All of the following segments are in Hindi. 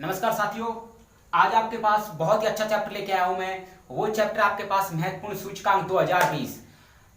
नमस्कार साथियों, आज आपके पास बहुत ही अच्छा चैप्टर लेके आया हूं मैं। वो चैप्टर आपके पास महत्वपूर्ण सूचकांक 2020।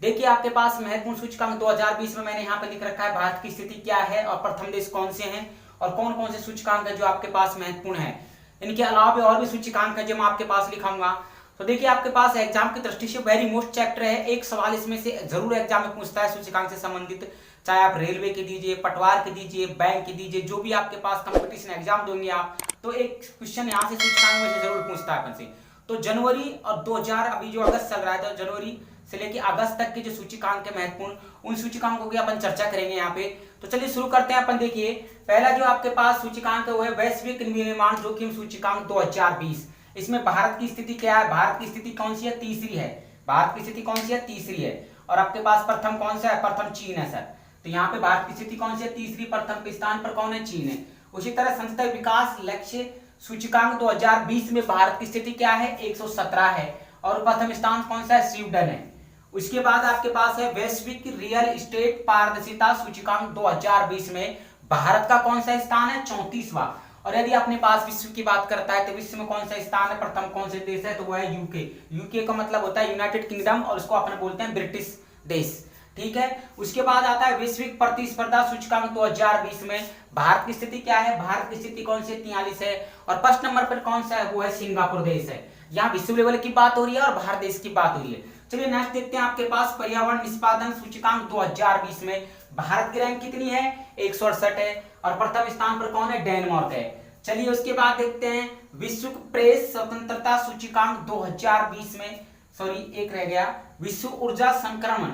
देखिए आपके पास महत्वपूर्ण सूचकांक 2020 में मैंने यहाँ पे लिख रखा है भारत की स्थिति क्या है और प्रथम देश कौन से हैं और कौन कौन से सूचकांक है जो आपके पास महत्वपूर्ण है। इनके अलावा भी और भी सूचकांक है जो मैं आपके पास लिखाऊंगा। तो देखिए आपके पास एग्जाम की दृष्टि से वेरी मोस्ट चैप्टर है। एक सवाल इसमें से जरूर एग्जाम में पूछता है सूचकांक से संबंधित, चाहे आप रेलवे के दीजिए, पटवार के दीजिए, बैंक के दीजिए, जो भी आपके पास कंपटीशन एग्जाम दोगे आप, तो एक क्वेश्चन यहाँ से सूचकांक में से जरूर पूछता है अपन से। तो जनवरी और 2000 अभी जो अगस्त चल रहा है, तो जनवरी से लेके अगस्त तक के जो सूचकांक है महत्वपूर्ण, उन सूचकांकों की अपन चर्चा करेंगे यहाँ पे। तो चलिए शुरू करते हैं अपन। देखिए पहला जो आपके पास सूचकांक है वो है वैश्विक विनिर्माण जोखिम सूचकांक 2020। इसमें भारत की स्थिति क्या है? भारत की स्थिति कौन सी है? तीसरी है। भारत की स्थिति कौन सी है? तीसरी है। और आपके पास प्रथम कौन सा है? प्रथम चीन है सर। तो यहाँ पे भारत की स्थिति कौन सी है? तीसरी। प्रथम के स्थान पर कौन है? चीन है। उसी तरह संचित विकास लक्ष्य सूचकांक 2020 में भारत की स्थिति क्या है? 117 है। और प्रथम स्थान कौन सा है? स्वीडन है। उसके बाद आपके पास है वैश्विक रियल एस्टेट पारदर्शिता सूचकांक 2020 में भारत का कौन सा स्थान है? 34वां। और यदि अपने पास विश्व की बात करता है तो विश्व में कौन सा स्थान है? प्रथम कौन से देश है? तो वो है यूके। यूके का मतलब होता है यूनाइटेड किंगडम और उसको अपन बोलते हैं ब्रिटिश देश। ठीक है। उसके बाद आता है वैश्विक प्रतिस्पर्धा सूचकांक 2020 में भारत की स्थिति क्या है? भारत की स्थिति कौन सी? 43 है। और फर्स्ट नंबर पर कौन सा है? वो है सिंगापुर देश है। यहाँ विश्व लेवल की बात हो रही है और भारत देश की बात हो रही है। चलिए नेक्स्ट देखते हैं। आपके पास पर्यावरण निष्पादन सूचकांक 2020 में भारत की रैंक कितनी है? 168 है। और प्रथम स्थान पर कौन है? डेनमार्क है। चलिए उसके बाद देखते हैं विश्व प्रेस स्वतंत्रता सूचकांक 2020 में, सॉरी एक रह गया, विश्व ऊर्जा संक्रमण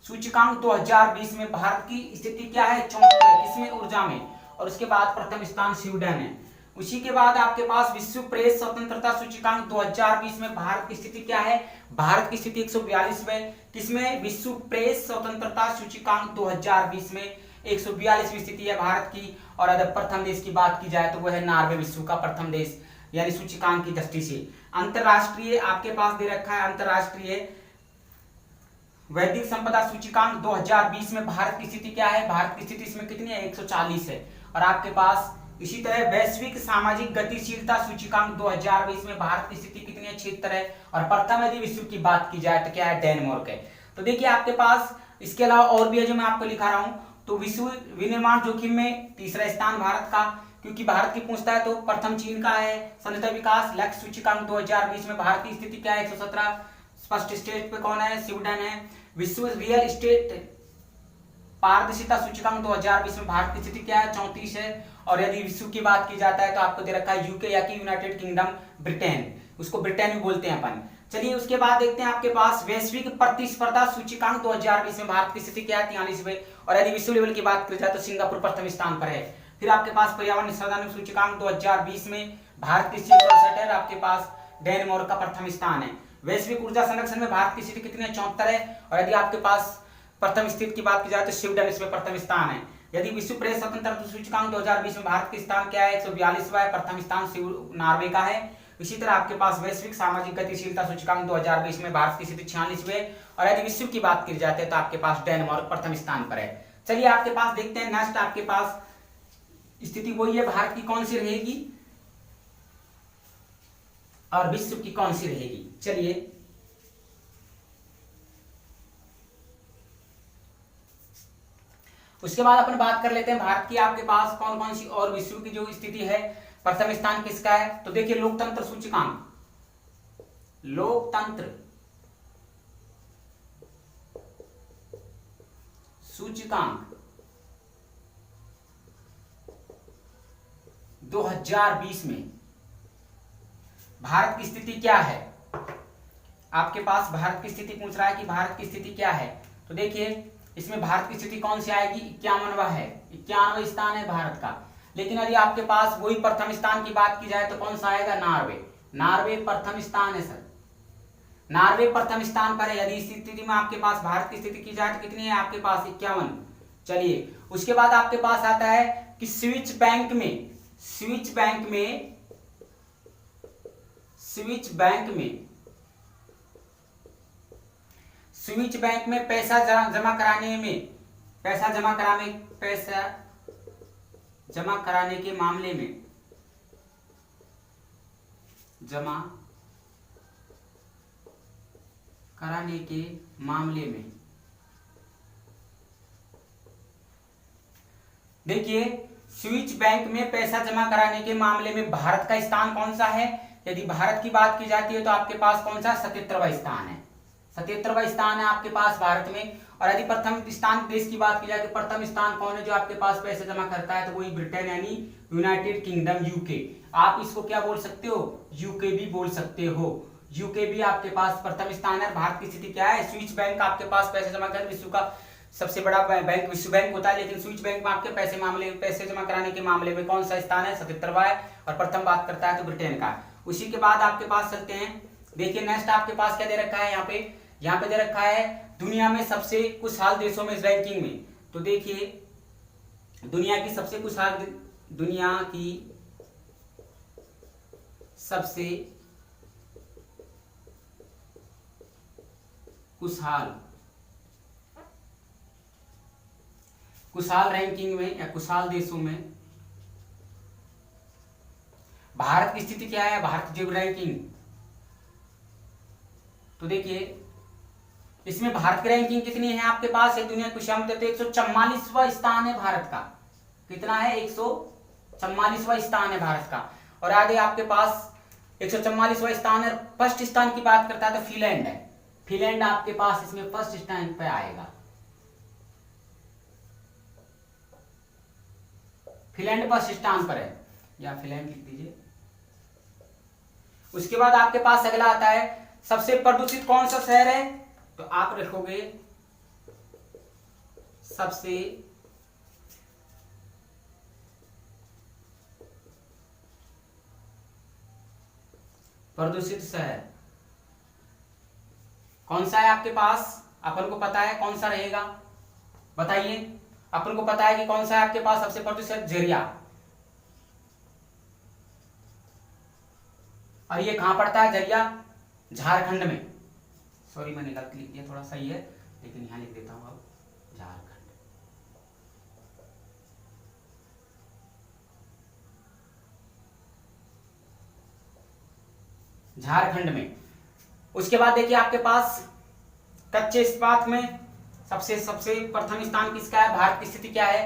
सूचकांक 2020 में भारत की स्थिति क्या है? 74। किसमें? ऊर्जा में। और उसके बाद प्रथम स्थान स्वीडन है। उसी के बाद आपके पास विश्व प्रेस स्वतंत्रता सूचकांक 2020 में भारत की स्थिति क्या है? भारत की स्थिति 142 में। किसमें? विश्व प्रेस स्वतंत्रता सूचकांक 2020 में 142वीं स्थिति है भारत की। और अगर प्रथम देश की बात की जाए तो वह है नॉर्वे, विश्व का प्रथम देश, यानी सूचकांक की दृष्टि से। अंतरराष्ट्रीय आपके पास दे रखा है अंतरराष्ट्रीय वैदिक संपदा सूचकांक 2020 में भारत की स्थिति क्या है? भारत की स्थिति इसमें कितनी है? 140 है। और आपके पास इसी तरह वैश्विक सामाजिक गतिशीलता सूचकांक 2020 में भारत की स्थिति कितनी है? 76 है। और प्रथम यदि विश्व की बात की जाए तो क्या है? डेनमार्क है। तो देखिए आपके पास इसके अलावा और भी है जो मैं आपको लिखा रहा हूं। तो विश्व विनिर्माण जोखिम में तीसरा स्थान भारत का, क्योंकि भारत की पूछता है तो प्रथम चीन का है। संचित विकास लक्ष्य सूचकांक 2020 में भारत की स्थिति क्या है? 117। फर्स्ट स्टेट पे कौन है? स्वीडन है। विश्व रियल एस्टेट पारदर्शिता सूचकांक 2020 में भारत की स्थिति क्या है? 34 है। और यदि विश्व की बात की जाता है तो आपको दे रखा है यूके, या कि यूनाइटेड किंगडम, ब्रिटेन, उसको ब्रिटेन भी बोलते हैं अपन। चलिए उसके बाद देखते हैं आपके पास वैश्विक प्रतिस्पर्धा सूचकांक 2020 में भारत की स्थिति क्या है? 43वें। और यदि विश्व लेवल की बात की जाए तो सिंगापुर प्रथम स्थान पर है। फिर आपके पास पर्यावरण निष्पादन सूचकांक 2020 में भारत की स्थिति 67 है। आपके पास डेनमार्क का प्रथम स्थान है। वैश्विक ऊर्जा संरक्षण में भारत की स्थिति कितनी है? 74 है। और यदि आपके पास प्रथम स्थिति की बात की जाए तो स्वीडन इसमें प्रथम स्थान है। यदि विश्व प्रेस स्वतंत्रता सूचकांक 2020 में भारत की स्थान क्या है? 142वां है। प्रथम स्थान नॉर्वे का है। इसी तरह आपके पास वैश्विक सामाजिक गतिशीलता सूचकांक 2020 में भारत की स्थिति 46वें है। और यदि विश्व की बात की जाती है तो आपके पास डेनमार्क प्रथम स्थान पर है। चलिए आपके पास देखते हैं नेक्स्ट। आपके पास स्थिति वही है, भारत की कौन सी रहेगी और विश्व की कौन सी रहेगी। चलिए उसके बाद अपन बात कर लेते हैं भारत की आपके पास कौन कौन सी और विश्व की जो स्थिति है। प्रथम स्थान किसका है? तो देखिए लोकतंत्र सूचकांक, लोकतंत्र सूचकांक 2020 में भारत की स्थिति क्या है? आपके पास भारत की स्थिति पूछ रहा है कि भारत की स्थिति क्या है। तो देखिए इसमें भारत की स्थिति कौन सी आएगी? 51वां है। 51वां स्थान है भारत का। लेकिन यदि आपके पास वही प्रथम स्थान की बात की जाए तो कौन सा आएगा? नॉर्वे। नॉर्वे प्रथम स्थान है सर। नॉर्वे प्रथम स्थान पर है। यदि इस स्थिति में आपके पास भारत की स्थिति की जाए तो कितनी है आपके पास? 51। चलिए उसके बाद आपके पास आता है कि स्विस बैंक में पैसा जमा कराने के मामले में जमा कराने के मामले में, देखिए स्विस बैंक में पैसा जमा कराने के मामले में भारत का स्थान कौन सा है। यदि भारत की बात की जाती है तो आपके पास कौन सा 77वां स्थान है, 77वां स्थान है आपके पास भारत में। और यदि प्रथम स्थान देश की बात की जाए तो प्रथम स्थान कौन है जो आपके पास पैसे जमा करता है, तो वही ब्रिटेन यानी यूनाइटेड किंगडम, यूके। आप इसको क्या बोल सकते हो, यूके भी बोल सकते हो। यूके भी आपके पास प्रथम स्थान है। भारत की स्थिति क्या है, स्विस बैंक आपके पास पैसे जमा कर, विश्व का सबसे बड़ा बैंक विश्व बैंक होता है, लेकिन स्विस बैंक में आपके पैसे जमा कराने के मामले में कौन सा स्थान है, 77वां है। और प्रथम बात करता है तो ब्रिटेन का। उसी के बाद आपके पास चलते हैं, देखिए नेक्स्ट आपके पास क्या दे रखा है, यहाँ पे दे रखा है दुनिया में सबसे खुशहाल देशों में रैंकिंग में। तो देखिए दुनिया की सबसे खुशहाल खुशहाल रैंकिंग में या खुशहाल देशों में भारत की स्थिति क्या है, भारत की रैंकिंग। तो देखिए इसमें भारत की रैंकिंग कितनी है आपके पास, एक दुनिया की 144वां स्थान है भारत का। कितना है, 144वां स्थान है भारत का। और आगे आपके पास 144वां स्थान है। फर्स्ट स्थान की बात करता है तो फिनलैंड है, फिनलैंड आपके पास इसमें फर्स्ट स्थान पे आएगा, फिनलैंड फर्स्ट स्थान पर है, या फिनलैंड लिख दीजिए। उसके बाद आपके पास अगला आता है सबसे प्रदूषित कौन सा शहर है, तो आप रखोगे सबसे प्रदूषित शहर कौन सा है आपके पास, अपन को पता है कौन सा रहेगा, बताइए। अपन को पता है कि कौन सा है आपके पास सबसे प्रदूषित, झरिया। और ये कहां पड़ता है झरिया, झारखंड में। सॉरी मैंने गलत लिख दिया, थोड़ा सही है लेकिन यहां लिख देता हूं अब झारखंड। झारखंड में। उसके बाद देखिए आपके पास कच्चे इस्पात में सबसे प्रथम स्थान किसका है, भारत की स्थिति क्या है,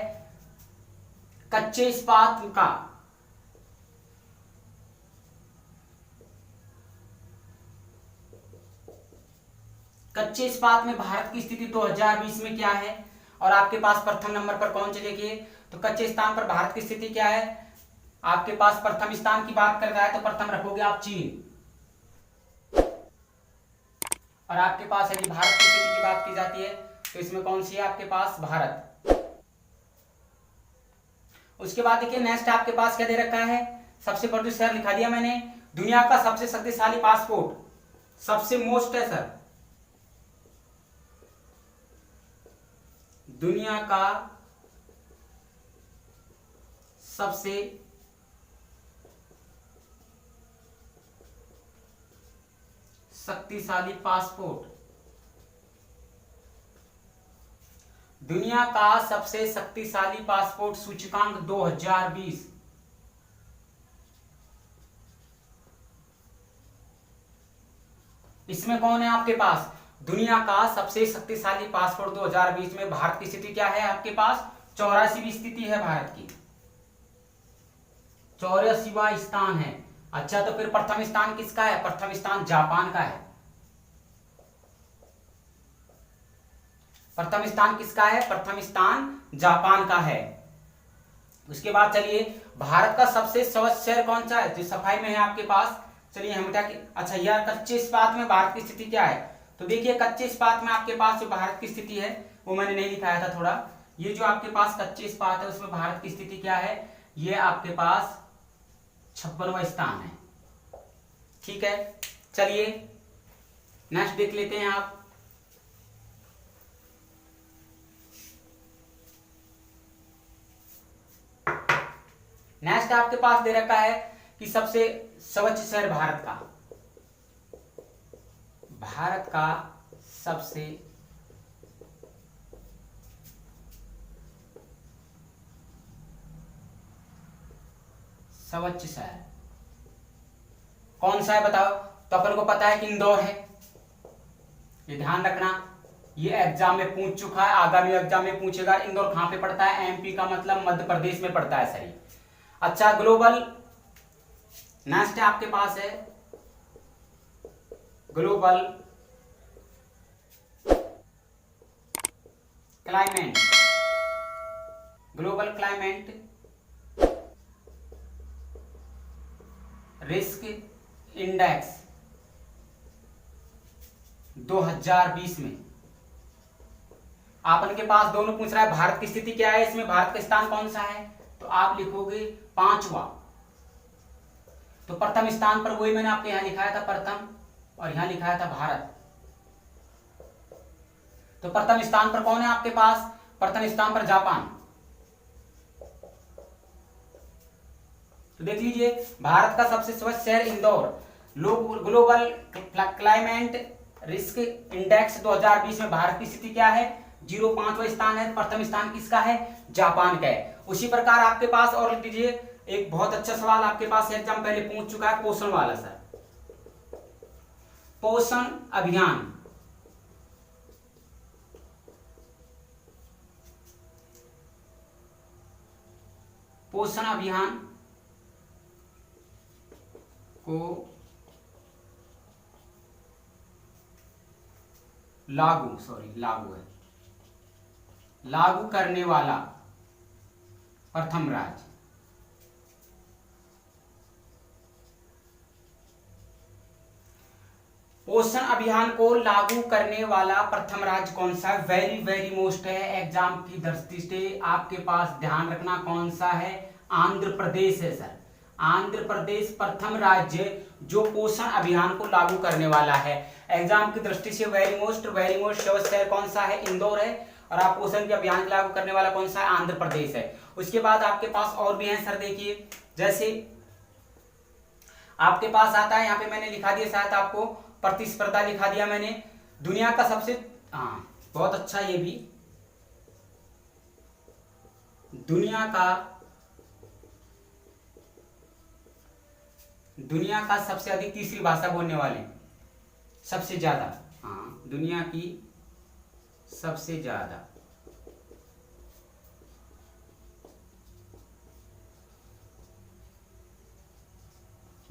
कच्चे इस्पात का। कच्चे इस्पात में भारत की स्थिति 2020 में क्या है, और आपके पास प्रथम नंबर पर कौन से, देखिए तो कच्चे स्थान पर भारत की स्थिति क्या है, आपके पास प्रथम स्थान की बात कर रहा है तो प्रथम रखोगे आप चीन। और आपके पास यदि भारत की स्थिति की बात की जाती है तो इसमें कौन सी है आपके पास, भारत। उसके बाद देखिए नेक्स्ट आपके पास क्या दे रखा है, सबसे प्रदूषित शहर लिखा दिया मैंने। दुनिया का सबसे शक्तिशाली पासपोर्ट, सबसे मोस्ट है सर, दुनिया का सबसे शक्तिशाली पासपोर्ट, दुनिया का सबसे शक्तिशाली पासपोर्ट सूचकांक 2020। इसमें कौन है आपके पास, दुनिया का सबसे शक्तिशाली पासपोर्ट 2020 में भारत की स्थिति क्या है, आपके पास 84वीं स्थिति है भारत की, 84वां स्थान है। अच्छा तो फिर प्रथम स्थान किसका है, प्रथम स्थान जापान का है, प्रथम स्थान किसका है, प्रथम स्थान जापान का है। उसके बाद चलिए भारत का सबसे स्वच्छ शहर कौन सा है, जो सफाई में है आपके पास, चलिए हम क्या, अच्छा यार कच्चे इस्पात में भारत की स्थिति क्या है, तो देखिए कच्चे इस्पात में आपके पास जो भारत की स्थिति है वो मैंने नहीं दिखाया था थोड़ा, ये जो आपके पास कच्चे इस्पात है उसमें भारत की स्थिति क्या है, ये आपके पास 56वां स्थान है। ठीक है चलिए नेक्स्ट देख लेते हैं आप। नेक्स्ट आपके पास दे रखा है कि सबसे स्वच्छ शहर भारत का सबसे स्वच्छ शहर कौन सा है बताओ? तो अपन को पता है कि इंदौर है, ये ध्यान रखना, ये एग्जाम में पूछ चुका है, आगामी एग्जाम में पूछेगा। इंदौर कहां पे पड़ता है? एमपी का मतलब मध्य प्रदेश में पड़ता है सर। अच्छा ग्लोबल, नेक्स्ट आपके पास है global climate, global climate risk index 2020 में आपन के पास दोनों पूछ रहा है भारत की स्थिति क्या है, इसमें भारत का स्थान कौन सा है? तो आप लिखोगे 5वां। तो प्रथम स्थान पर वही मैंने आपके यहां लिखाया था प्रथम, और यहां लिखाया था भारत। तो प्रथम स्थान पर कौन है आपके पास? प्रथम स्थान पर जापान। तो देख लीजिए, भारत का सबसे स्वच्छ शहर Indore. Global climate risk index 2020 में भारत की स्थिति क्या है? 05वां स्थान है। प्रथम स्थान किसका है? जापान का है। उसी प्रकार आपके पास और लिख दीजिए, एक बहुत अच्छा सवाल आपके पास एग्जाम पहले पूछ चुका है, पोषण वाला सर। पोषण अभियान, पोषण अभियान को लागू करने वाला प्रथम राज्य। पोषण अभियान को लागू करने वाला प्रथम राज्य कौन सा है? वेरी वेरी मोस्ट है, एग्जाम की दृष्टि से आपके पास ध्यान रखना कौन सा है? आंध्र प्रदेश है सर। आंध्र प्रदेश प्रथम राज्य जो पोषण अभियान को लागू करने वाला है। एग्जाम की दृष्टि से वेरी मोस्ट शहर कौन सा है? इंदौर है। और आप पोषण के अभियान को लागू करने वाला कौन सा है? आंध्र प्रदेश है। उसके बाद आपके पास और भी है सर, देखिए जैसे आपके पास आता है, यहाँ पे मैंने लिखा दिया शायद आपको, प्रतिस्पर्धा लिखा दिया मैंने। दुनिया का सबसे, हाँ बहुत अच्छा, ये भी दुनिया का सबसे अधिक तीसरी भाषा बोलने वाले, सबसे ज्यादा, हाँ दुनिया की सबसे ज्यादा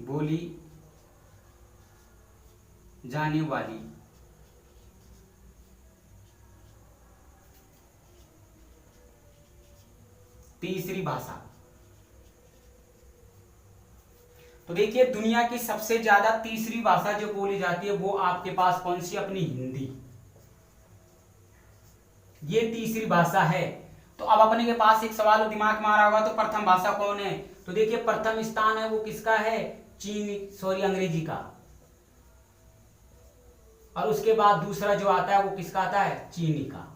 बोली जाने वाली तीसरी भाषा। तो देखिए, दुनिया की सबसे ज्यादा तीसरी भाषा जो बोली जाती है वो आपके पास कौन सी? अपनी हिंदी, ये तीसरी भाषा है। तो अब अपने के पास एक सवाल दिमाग में आ रहा होगा, तो प्रथम भाषा कौन है? तो देखिए, प्रथम स्थान है वो किसका है? अंग्रेजी का। और उसके बाद दूसरा जो आता है वो किसका आता है? चीनी का।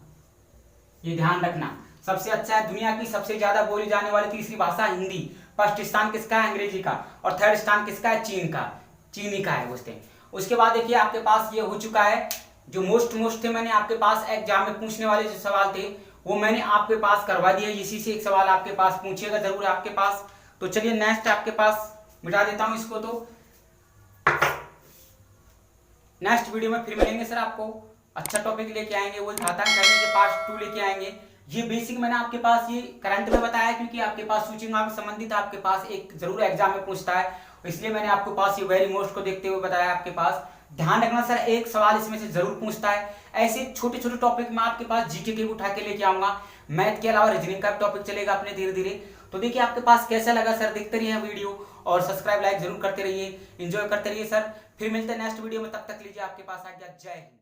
ये ध्यान रखना, सबसे अच्छा है, दुनिया की सबसे ज्यादा बोली जाने वाली तीसरी भाषा हिंदी। फर्स्ट स्थान किसका है? अंग्रेजी का। और थर्ड स्थान किसका है? चीनी का है उसके। उसके बाद देखिए आपके पास ये हो चुका है, जो मोस्ट थे मैंने आपके पास एग्जाम में पूछने वाले जो सवाल थे वो मैंने आपके पास करवा दिया। इसी से एक सवाल आपके पास पूछेगा जरूर आपके पास। तो चलिए नेक्स्ट आपके पास मिटा देता हूं इसको। तो नेक्स्ट वीडियो में फिर मिलेंगे सर, आपको अच्छा टॉपिक लेके आएंगे, वो घातांक करने के पार्ट 2 लेके आएंगे। ये बेसिक मैंने आपके पास ये करंट में बताया, क्योंकि आपके पास सूचकांक संबंधित आपके पास एक जरूर एग्जाम में पूछता है, इसलिए मैंने आपके पास ये वेरी मोस्ट को देखते हुए बताया आपके पास। ध्यान रखना सर, एक सवाल इसमें से जरूर पूछता है। ऐसे छोटे छोटे टॉपिक में आपके पास जीके के उठा के लेके आऊंगा। मैथ के अलावा रीजनिंग का टॉपिक चलेगा अपने धीरे धीरे। तो देखिए आपके पास कैसा लगा सर, देखते रहिए वीडियो और सब्सक्राइब लाइक जरूर करते रहिए, एंजॉय करते रहिए सर। फिर मिलते हैं नेक्स्ट वीडियो में, तब तक लीजिए आपके पास आज्ञा। जय हिंद।